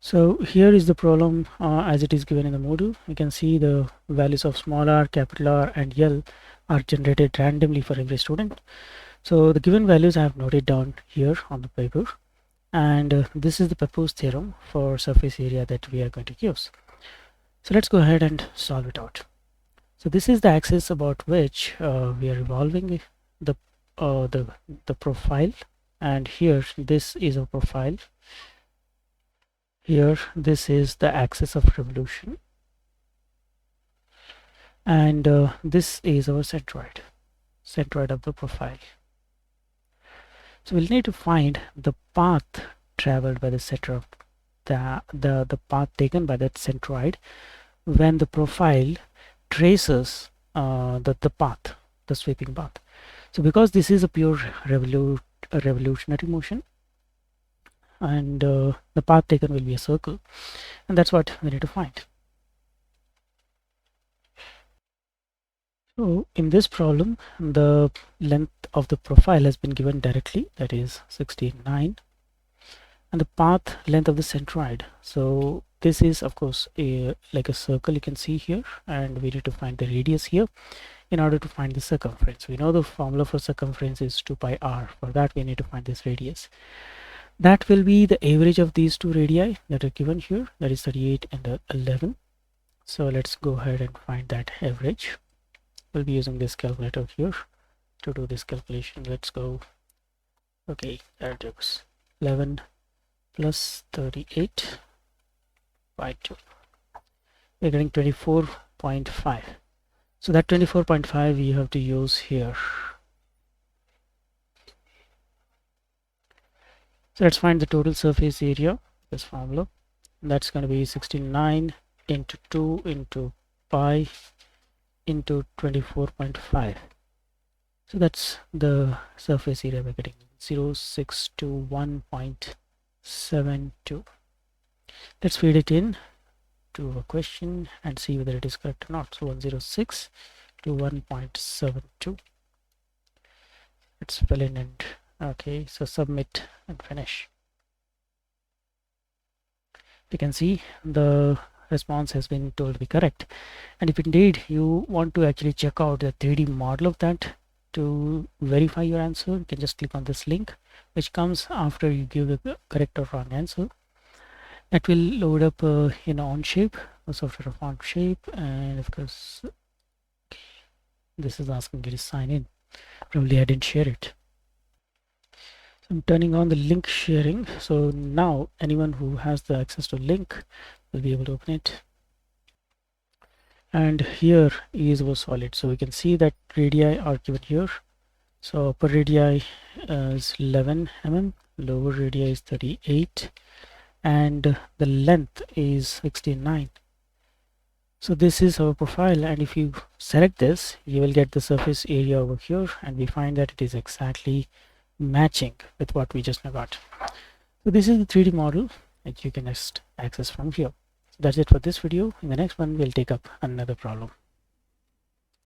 So here is the problem as it is given in the Moodle. You can see the values of small r, capital R and L are generated randomly for every student. So the given values I have noted down here on the paper, and this is the Pappus theorem for surface area that we are going to use. So let's go ahead and solve it out. So this is the axis about which we are revolving the profile, and here this is a profile. Here this is the axis of revolution, and this is our centroid of the profile. So we'll need to find the path traveled by the center of the path taken by that centroid when the profile traces the path, the sweeping path. So because this is a pure revolutionary motion, and the path taken will be a circle, and that's what we need to find. So in this problem, the length of the profile has been given directly, that is 69, and the path length of the centroid. So this is of course like a circle you can see here, and we need to find the radius here in order to find the circumference. We know the formula for circumference is 2 pi r. For that we need to find this radius. That will be the average of these two radii that are given here, that is 38 and 11. So let's go ahead and find that average. We'll be using this calculator here to do this calculation. Let's go. Okay, there it goes. 11 plus 38 by 2. We're getting 24.5. So that 24.5 we have to use here. So let's find the total surface area, this formula. That's going to be 69 into 2 into pi into 24.5. So that's the surface area we're getting, 0621.72. Let's feed it in to a question and see whether it is correct or not. So 1061.72. Let's fill in and okay, so submit and finish. You can see the response has been told to be correct, and if indeed you want to actually check out the 3D model of that to verify your answer, you can just click on this link which comes after you give the correct or wrong answer. That will load up in Onshape, the software of Onshape, and of course this is asking you to sign in. Probably I didn't share it. I'm turning on the link sharing, so now anyone who has the access to link will be able to open it. And here is our solid, so we can see that radii are given here. So upper radii is 11 mm, lower radii is 38, and the length is 69. So this is our profile, and if you select this, you will get the surface area over here, and we find that it is exactly matching with what we just got. So this is the 3D model that you can just access from here. So that's it for this video. In the next one we'll take up another problem.